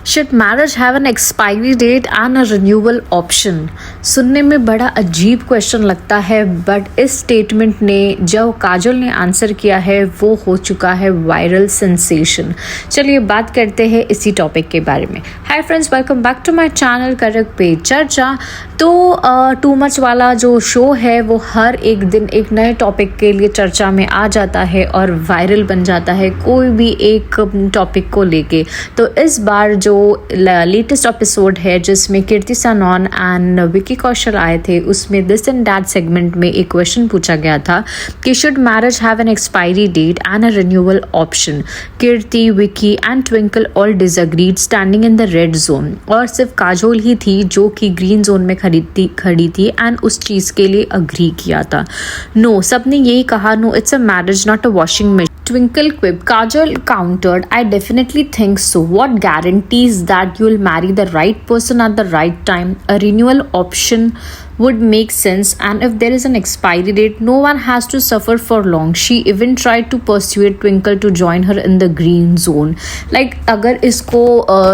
Should marriage have an expiry date and a renewal option? सुनने में बड़ा अजीब क्वेश्चन लगता है, बट इस स्टेटमेंट ने जो काजोल ने आंसर किया है वो हो चुका है वायरल सेंसेशन। चलिए बात करते हैं इसी टॉपिक के बारे में। Hi friends, welcome back to my channel correct पे चर्चा। तो टू मच वाला जो शो है वो हर एक दिन एक नए टॉपिक के लिए चर्चा में आ जाता है और वायरल बन जाता है कोई भी एक टॉपिक को लेके। तो इस बार जो लेटेस्ट एपिसोड है जिसमें कीर्ति सनोन एंड विकी कौशल आए थे, उसमें दिस एंड दैट सेगमेंट में एक क्वेश्चन पूछा गया था कि should marriage have an expiry date and a renewal option. Kirti, Vicky and Twinkle all disagreed standing in the red zone, और सिर्फ काजोल ही थी जो कि ग्रीन जोन में खड़ी थी एंड उस चीज़ के लिए अग्री किया था। नो, सबने यही कहा no, it's a marriage not a washing machine. Twinkle quipped. Kajal countered, I definitely think so. What guarantees that you'll marry the right person at the right time? A renewal option would make sense, and if there is an expiry date, no one has to suffer for long. She even tried to persuade Twinkle to join her in the green zone. Like अगर इसको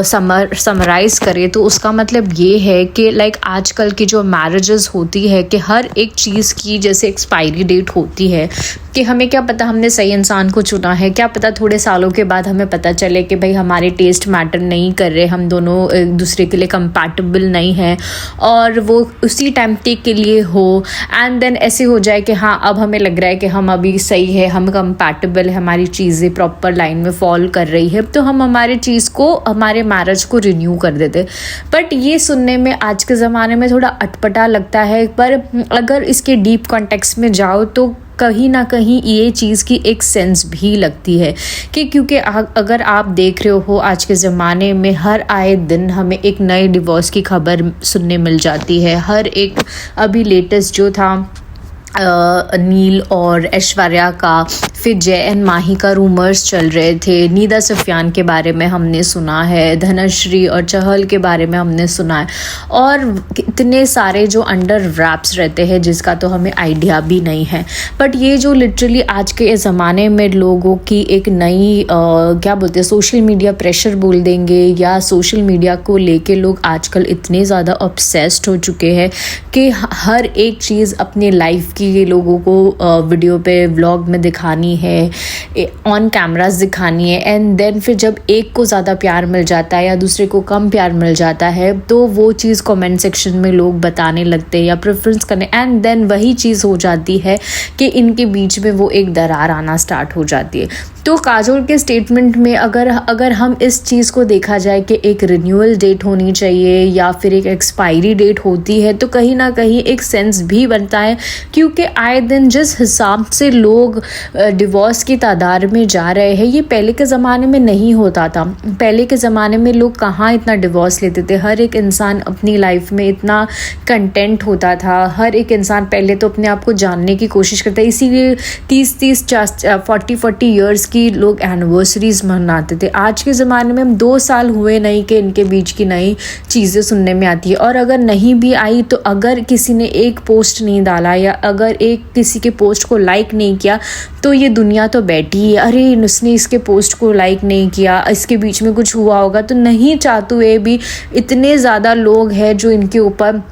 summarise करें तो उसका मतलब ये है कि like आजकल की जो मैरिजेस होती है कि हर एक चीज़ की जैसे एक्सपायरी डेट होती है कि हमें क्या पता हमने सही इंसान को चुना है, क्या पता थोड़े सालों के बाद हमें पता चले कि भाई हमारे टेस्ट मैटर नहीं कर रहे, हम दोनों एक दूसरे के लिए कंपैटिबल नहीं हैं और वो उसी टाइम टेक के लिए हो, एंड देन ऐसे हो जाए कि हाँ अब हमें लग रहा है कि हम अभी सही है, हम कंपैटिबल है, हमारी चीज़ें प्रॉपर लाइन में फॉलो कर रही है, तो हम हमारे चीज़ को, हमारे मैरिज को रिन्यू कर देते। बट ये सुनने में आज के ज़माने में थोड़ा अटपटा लगता है, पर अगर इसके डीप कॉन्टेक्स्ट में जाओ तो कहीं ना कहीं ये चीज़ की एक सेंस भी लगती है कि क्योंकि अगर आप देख रहे हो आज के ज़माने में हर आए दिन हमें एक नए डिवोर्स की खबर सुनने मिल जाती है। हर एक अभी लेटेस्ट जो था नील और ऐश्वर्या का, फिर जय एंड माही का रूमर्स चल रहे थे, निदा सफियान के बारे में हमने सुना है, धनश्री और चहल के बारे में हमने सुना है, और इतने सारे जो अंडर रैप्स रहते हैं जिसका तो हमें आइडिया भी नहीं है। बट ये जो लिटरली आज के ज़माने में लोगों की एक नई क्या बोलते हैं, सोशल मीडिया प्रेशर बोल देंगे, या सोशल मीडिया को लेके लोग आजकल इतने ज़्यादा ऑब्सेस्ड हो चुके हैं कि हर एक चीज़ अपने लाइफ कि लोगों को वीडियो पे व्लॉग में दिखानी है, ऑन कैमरास दिखानी है, एंड देन फिर जब एक को ज़्यादा प्यार मिल जाता है या दूसरे को कम प्यार मिल जाता है तो वो चीज़ कमेंट सेक्शन में लोग बताने लगते हैं या प्रेफरेंस करने, एंड देन वही चीज़ हो जाती है कि इनके बीच में वो एक दरार आना स्टार्ट हो जाती है। तो काजोल के स्टेटमेंट में अगर हम इस चीज़ को देखा जाए कि एक रिन्यूअल डेट होनी चाहिए या फिर एक एक्सपायरी डेट होती है तो कहीं ना कहीं एक सेंस भी बनता है, क्योंकि आए दिन जिस हिसाब से लोग डिवोर्स की तादाद में जा रहे हैं ये पहले के ज़माने में नहीं होता था। पहले के ज़माने में लोग कहाँ इतना डिवोर्स लेते थे, हर एक इंसान अपनी लाइफ में इतना कंटेंट होता था, हर एक इंसान पहले तो अपने आप को जानने की कोशिश करता है, इसीलिए 30 40 ईयर्स की लोग एनिवर्सरीज मनाते थे। आज के ज़माने में 2 साल हुए नहीं कि इनके बीच की नई चीज़ें सुनने में आती है, और अगर नहीं भी आई तो अगर किसी ने एक पोस्ट नहीं डाला या अगर एक किसी के पोस्ट को लाइक नहीं किया तो ये दुनिया तो बैठी है, अरे उसने इसके पोस्ट को लाइक नहीं किया, इसके बीच में कुछ हुआ होगा, तो नहीं चाहते हुए भी इतने ज़्यादा लोग हैं जो इनके ऊपर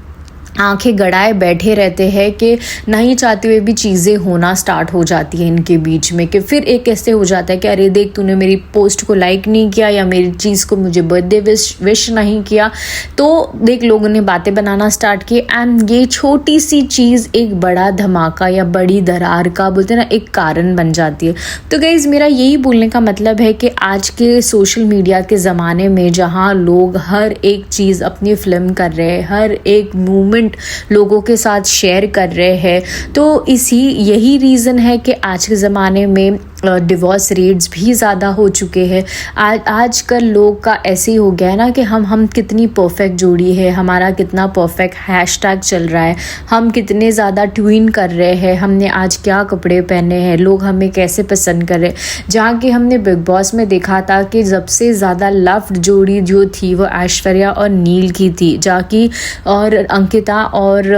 आंखें गड़ाए बैठे रहते हैं कि नहीं चाहते हुए भी चीज़ें होना स्टार्ट हो जाती हैं इनके बीच में, कि फिर एक ऐसे हो जाता है कि अरे देख तूने मेरी पोस्ट को लाइक नहीं किया या मेरी चीज़ को मुझे बर्थडे विश नहीं किया, तो देख लोगों ने बातें बनाना स्टार्ट की, एंड ये छोटी सी चीज़ एक बड़ा धमाका या बड़ी दरार का बोलते हैं ना एक कारण बन जाती है। तो गाइस मेरा यही बोलने का मतलब है कि आज के सोशल मीडिया के ज़माने में जहाँ लोग हर एक चीज़ अपनी फिल्म कर रहे हैं, हर एक मूवमेंट लोगों के साथ शेयर कर रहे हैं, तो यही रीज़न है कि आज के ज़माने में डिवोर्स रेट्स भी ज़्यादा हो चुके हैं। आजकल लोग का ऐसे ही हो गया है ना कि हम कितनी परफेक्ट जोड़ी है, हमारा कितना परफेक्ट हैशटैग चल रहा है, हम कितने ज़्यादा ट्वीन कर रहे हैं, हमने आज क्या कपड़े पहने हैं, लोग हमें कैसे पसंद कर रहे हैं। जहाँ कि हमने बिग बॉस में देखा था कि सबसे ज़्यादा लव्ड जोड़ी जो थी वो ऐश्वर्या और नील की थी, जहाँ की और अंकिता और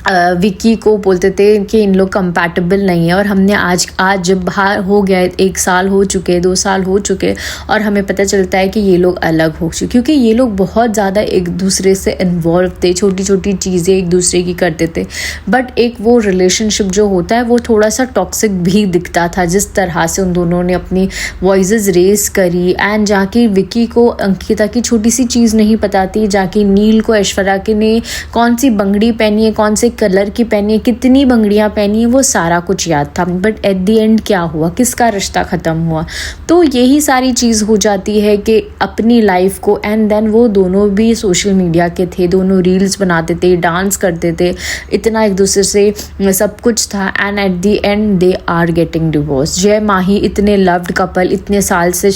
विक्की को बोलते थे कि इन लोग कंपैटिबल नहीं है, और हमने आज जब बाहर हो गया, 1 साल हो चुके, 2 साल हो चुके, और हमें पता चलता है कि ये लोग अलग हो चुके, क्योंकि ये लोग बहुत ज़्यादा एक दूसरे से इन्वॉल्व थे, छोटी छोटी चीज़ें एक दूसरे की करते थे, बट एक वो रिलेशनशिप जो होता है वो थोड़ा सा टॉक्सिक भी दिखता था, जिस तरह से उन दोनों ने अपनी वॉइसेस रेस करी। एंड जाके विक्की को अंकिता की छोटी सी चीज़ नहीं पता थी, जाके नील को ऐश्वर्या के ने कौन सी बंगड़ी पहनी है, कौन से कलर की पहनी है, कितनी बंगड़ियाँ पहनी है, वो सारा कुछ याद था, बट एट द एंड क्या हुआ, किसका रिश्ता ख़त्म हुआ। तो यही सारी चीज़ हो जाती है कि अपनी लाइफ को, एंड देन वो दोनों भी सोशल मीडिया के थे, दोनों रील्स बनाते थे, डांस करते थे, इतना एक दूसरे से सब कुछ था, and at the end they are getting divorce. Jay Mahi इतने लव्ड कपल, इतने साल से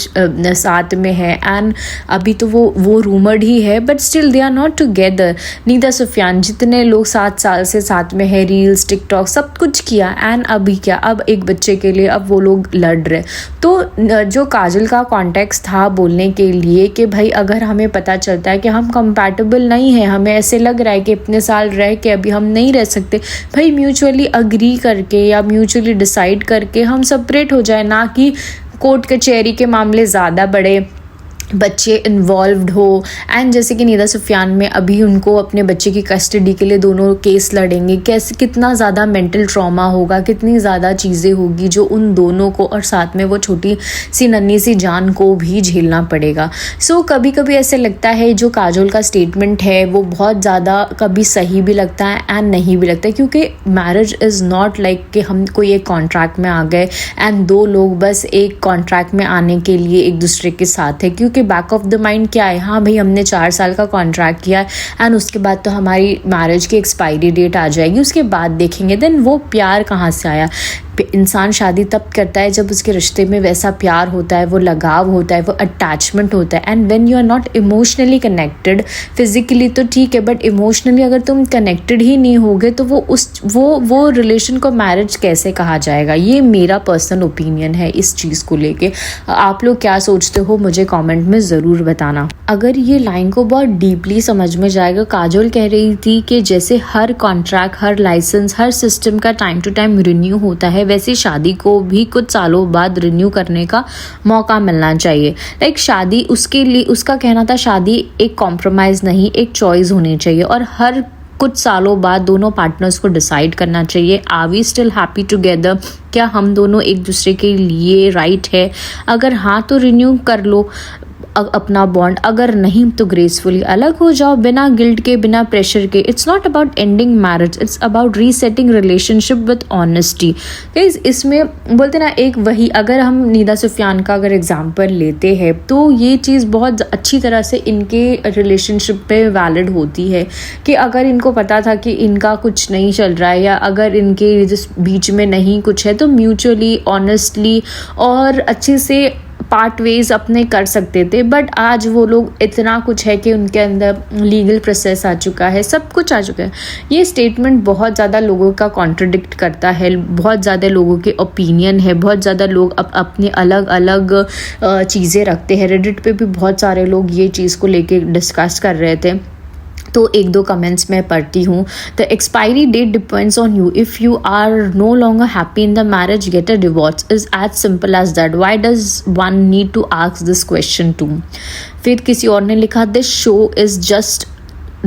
साथ में है, एंड अभी तो वो रूमर्ड ही है, but still they are not together. Nida Sufiyan, जितने लोग 7 साल से साथ में है, रील्स, टिकटॉक सब कुछ किया, एंड अभी क्या, अब एक बच्चे के लिए अब वो लोग लड़ रहे। तो जो काजल का कॉन्टेक्स्ट था बोलने के लिए कि भाई अगर हमें पता चलता है कि हम कंपैटिबल नहीं है, हमें ऐसे लग रहा है कि इतने साल रह के अभी हम नहीं रह सकते, भाई म्यूचुअली अग्री करके या म्यूचुअली डिसाइड करके हम सेपरेट हो जाए, ना कि कोर्ट कचहरी के मामले ज़्यादा बड़े, बच्चे इन्वॉल्व्ड हो। एंड जैसे कि निदा सुफियान में अभी उनको अपने बच्चे की कस्टडी के लिए दोनों केस लड़ेंगे, कैसे कितना ज़्यादा मेंटल ट्रॉमा होगा, कितनी ज़्यादा चीज़ें होगी जो उन दोनों को और साथ में वो छोटी सी नन्ही सी जान को भी झेलना पड़ेगा। सो कभी कभी ऐसे लगता है जो काजोल का स्टेटमेंट है वो बहुत ज़्यादा कभी सही भी लगता है एंड नहीं भी लगता है, क्योंकि मैरिज इज़ नॉट लाइक कि हम कोई एक कॉन्ट्रैक्ट में आ गए एंड 2 लोग बस एक कॉन्ट्रैक्ट में आने के लिए एक दूसरे के साथ है, क्योंकि बैक ऑफ द माइंड क्या है, हाँ भाई हमने 4 साल का कॉन्ट्रैक्ट किया एंड उसके बाद तो हमारी मैरिज की एक्सपायरी डेट आ जाएगी, उसके बाद देखेंगे। देन वो प्यार कहाँ से आया? इंसान शादी तब करता है जब उसके रिश्ते में वैसा प्यार होता है, वो लगाव होता है, वो अटैचमेंट होता है। And when you are not emotionally connected, physically तो ठीक है बट इमोशनली अगर तुम कनेक्टेड ही नहीं होगे तो वो रिलेशन को मैरिज कैसे कहा जाएगा? ये मेरा पर्सनल ओपिनियन है इस चीज़ को लेके। आप लोग क्या सोचते हो मुझे कमेंट में ज़रूर बताना। अगर ये लाइन को बहुत डीपली समझ में जाएगा, काजोल कह रही थी कि जैसे हर कॉन्ट्रैक्ट, हर लाइसेंस, हर सिस्टम का टाइम टू टाइम रिन्यू होता है, वैसे शादी को भी कुछ सालों बाद रिन्यू करने का मौका मिलना चाहिए। लाइक शादी उसके लिए, उसका कहना था शादी एक कॉम्प्रोमाइज़ नहीं, एक चॉइस होनी चाहिए, और हर कुछ सालों बाद दोनों पार्टनर्स को डिसाइड करना चाहिए, are we still happy together, क्या हम दोनों एक दूसरे के लिए राइट है? अगर हाँ तो रिन्यू कर लो अपना बॉन्ड, अगर नहीं तो ग्रेसफुली अलग हो जाओ, बिना गिल्ट के, बिना प्रेशर के। It's not about ending marriage, it's about resetting relationship with honesty. Guys इसमें बोलते ना, एक वही अगर हम निदा सुफियान का अगर एग्जांपल लेते हैं तो ये चीज़ बहुत अच्छी तरह से इनके रिलेशनशिप पे वैलिड होती है कि अगर इनको पता था कि इनका कुछ नहीं चल रहा है या अगर इनके जिस बीच में नहीं कुछ है, तो म्यूचुअली ऑनेस्टली और अच्छे से पार्ट वेज अपने कर सकते थे। बट आज वो लोग इतना कुछ है कि उनके अंदर लीगल प्रोसेस आ चुका है, सब कुछ आ चुका है। ये स्टेटमेंट बहुत ज़्यादा लोगों का कॉन्ट्रडिक्ट करता है, बहुत ज़्यादा लोगों के ओपिनियन है, बहुत ज़्यादा लोग अपने अलग अलग चीज़ें रखते हैं। रेडिट पे भी बहुत सारे लोग ये चीज़ को लेके डिस्कस कर रहे थे, तो 1-2 कमेंट्स मैं पढ़ती हूँ। The expiry date depends on you, if you are no longer happy in the marriage, get a divorce, is as simple as that, why does one need to ask this question to? फिर किसी और ने लिखा, this show is just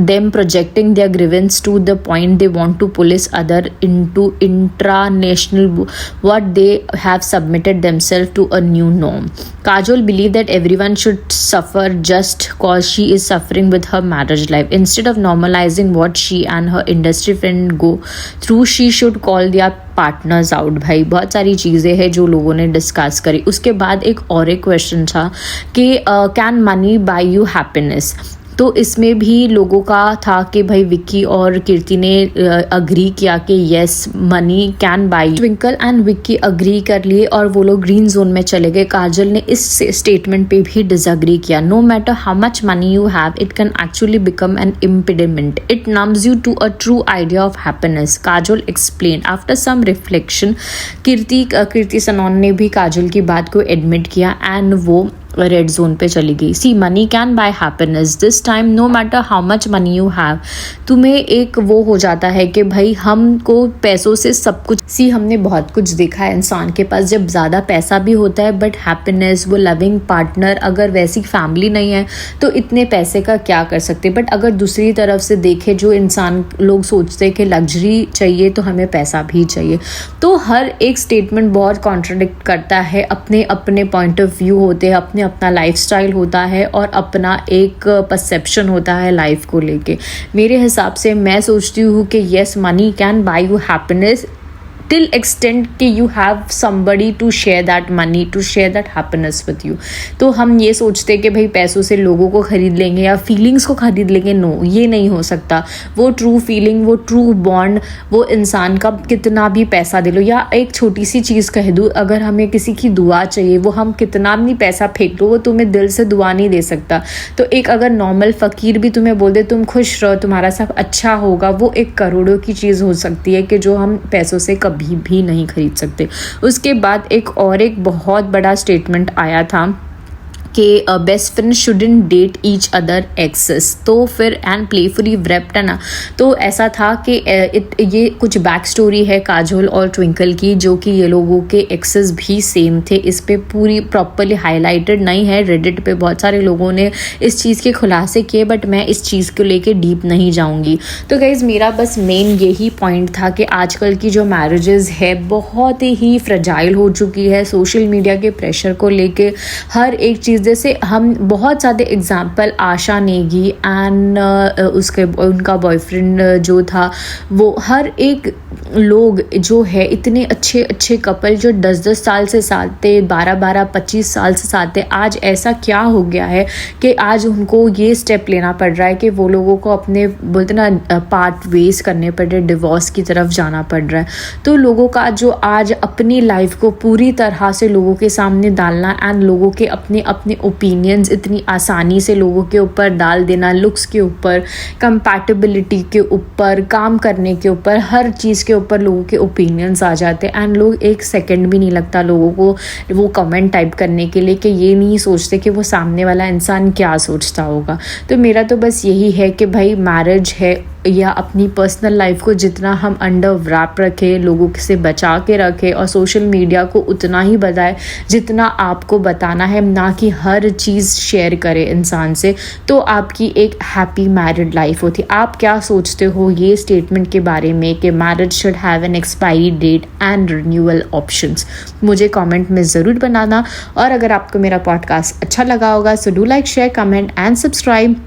them projecting their grievance to the point they want to police other into intranational what they have submitted themselves to a new norm. Kajol believe that everyone should suffer just cause she is suffering with her marriage life. Instead of normalizing what she and her industry friend go through, she should call their partners out. भाई बहुत सारी चीज़ें हैं जो लोगों ने discuss करी। उसके बाद एक और एक क्वेश्चन था कि can money by you happiness? तो इसमें भी लोगों का था कि भाई विक्की और कीर्ति ने अग्री किया कि yes money can buy. Twinkle and Vicky agree कर लिए और वो लोग ग्रीन जोन में चले गए। काजल ने इस स्टेटमेंट पे भी डिसअग्री किया। No matter how much money you have, it can actually become an impediment, it numbs you to a true idea of happiness, Kajal explain. After some reflection Kirti Sanon ने भी काजल की बात को एडमिट किया एंड वो रेड जोन पे चली गई। See money can buy happiness this time, no matter how much money you have. तुम्हें एक वो हो जाता है कि भाई हमको पैसों से सब कुछ, सी हमने बहुत कुछ देखा है इंसान के पास जब ज़्यादा पैसा भी होता है बट हैप्पीनेस, वो लविंग पार्टनर, अगर वैसी फैमिली नहीं है तो इतने पैसे का क्या कर सकते। बट अगर दूसरी तरफ से देखें, जो इंसान लोग सोचते हैं कि लग्जरी चाहिए तो हमें पैसा भी चाहिए, तो हर एक स्टेटमेंट बहुत कॉन्ट्रडिक्ट करता है। अपने अपने पॉइंट ऑफ व्यू होते हैं, अपने अपना लाइफस्टाइल होता है और अपना एक परसेप्शन होता है लाइफ को लेके। मेरे हिसाब से मैं सोचती हूँ कि yes money can bye you happiness till extent कि you have somebody to share that money, to share that happiness with you। तो हम ये सोचते हैं कि भाई पैसों से लोगों को खरीद लेंगे या फीलिंग्स को खरीद लेंगे, नो, ये नहीं हो सकता। वो ट्रू फीलिंग, वो ट्रू बॉन्ड, वो इंसान का कितना भी पैसा दे लो, या एक छोटी सी चीज़ कह दूँ, अगर हमें किसी की दुआ चाहिए, वो हम कितना भी पैसा फेंक लो, वो तुम्हें दिल से दुआ नहीं दे सकता। तो एक अगर नॉर्मल फ़कीर भी तुम्हें बोल दे तुम खुश रहो, तुम्हारा सब अच्छा होगा, वो एक करोड़ों की चीज़ हो सकती है कि जो हम पैसों से कभी भी नहीं खरीद सकते। उसके बाद एक बहुत बड़ा स्टेटमेंट आया था कि best friend shouldn't date each other exes, तो फिर एंड प्लेफुली व्रेप्ट है ना। तो ऐसा था कि ये कुछ बैक स्टोरी है काजोल और ट्विंकल की, जो कि ये लोगों के एक्सेस भी सेम थे। इस पे पूरी प्रॉपरली हाईलाइटेड नहीं है, रेडिट पे बहुत सारे लोगों ने इस चीज़ के खुलासे किए, बट मैं इस चीज़ को लेके डीप नहीं जाऊँगी। तो गाइज़ मेरा बस मेन यही पॉइंट था कि आजकल की जो मैरिजेज़ है बहुत ही फ्रजाइल हो चुकी है सोशल मीडिया के प्रेशर को लेके। हर एक चीज़, जैसे हम बहुत ज़्यादा एग्जांपल, आशा नेगी एंड उनका बॉयफ्रेंड जो था, वो हर एक लोग जो है इतने अच्छे अच्छे कपल जो 10-10 साल से साथ थे, 12-12, 25 साल से साथ थे, आज ऐसा क्या हो गया है कि आज उनको ये स्टेप लेना पड़ रहा है कि वो लोगों को अपने बोलते ना पार्ट वेज करने पड़ रहे, डिवोर्स की तरफ जाना पड़ रहा है। तो लोगों का जो आज अपनी लाइफ को पूरी तरह से लोगों के सामने डालना एंड लोगों के अपने अपने ओपिनियंस इतनी आसानी से लोगों के ऊपर डाल देना, लुक्स के ऊपर, कंपैटिबिलिटी के ऊपर, काम करने के ऊपर, हर चीज़ के ऊपर लोगों के ओपिनियंस आ जाते हैं एंड लोग एक सेकंड भी नहीं लगता लोगों को वो कमेंट टाइप करने के लिए कि ये नहीं सोचते कि वो सामने वाला इंसान क्या सोचता होगा। तो मेरा तो बस यही है कि भाई मैरिज है या अपनी पर्सनल लाइफ को जितना हम अंडर व्रैप रखें, लोगों से बचा के रखें और सोशल मीडिया को उतना ही बताएं जितना आपको बताना है, ना कि हर चीज़ शेयर करें इंसान से, तो आपकी एक हैप्पी मैरिड लाइफ होती। आप क्या सोचते हो ये स्टेटमेंट के बारे में कि marriage should have an expiry date and renewal options? मुझे कमेंट में ज़रूर बनाना। और अगर आपको मेरा पॉडकास्ट अच्छा लगा होगा so do like, share, comment and subscribe.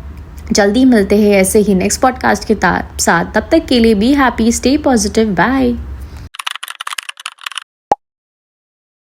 जल्दी मिलते हैं ऐसे ही नेक्स्ट पॉडकास्ट के साथ। तब तक के लिए be happy, stay positive, bye.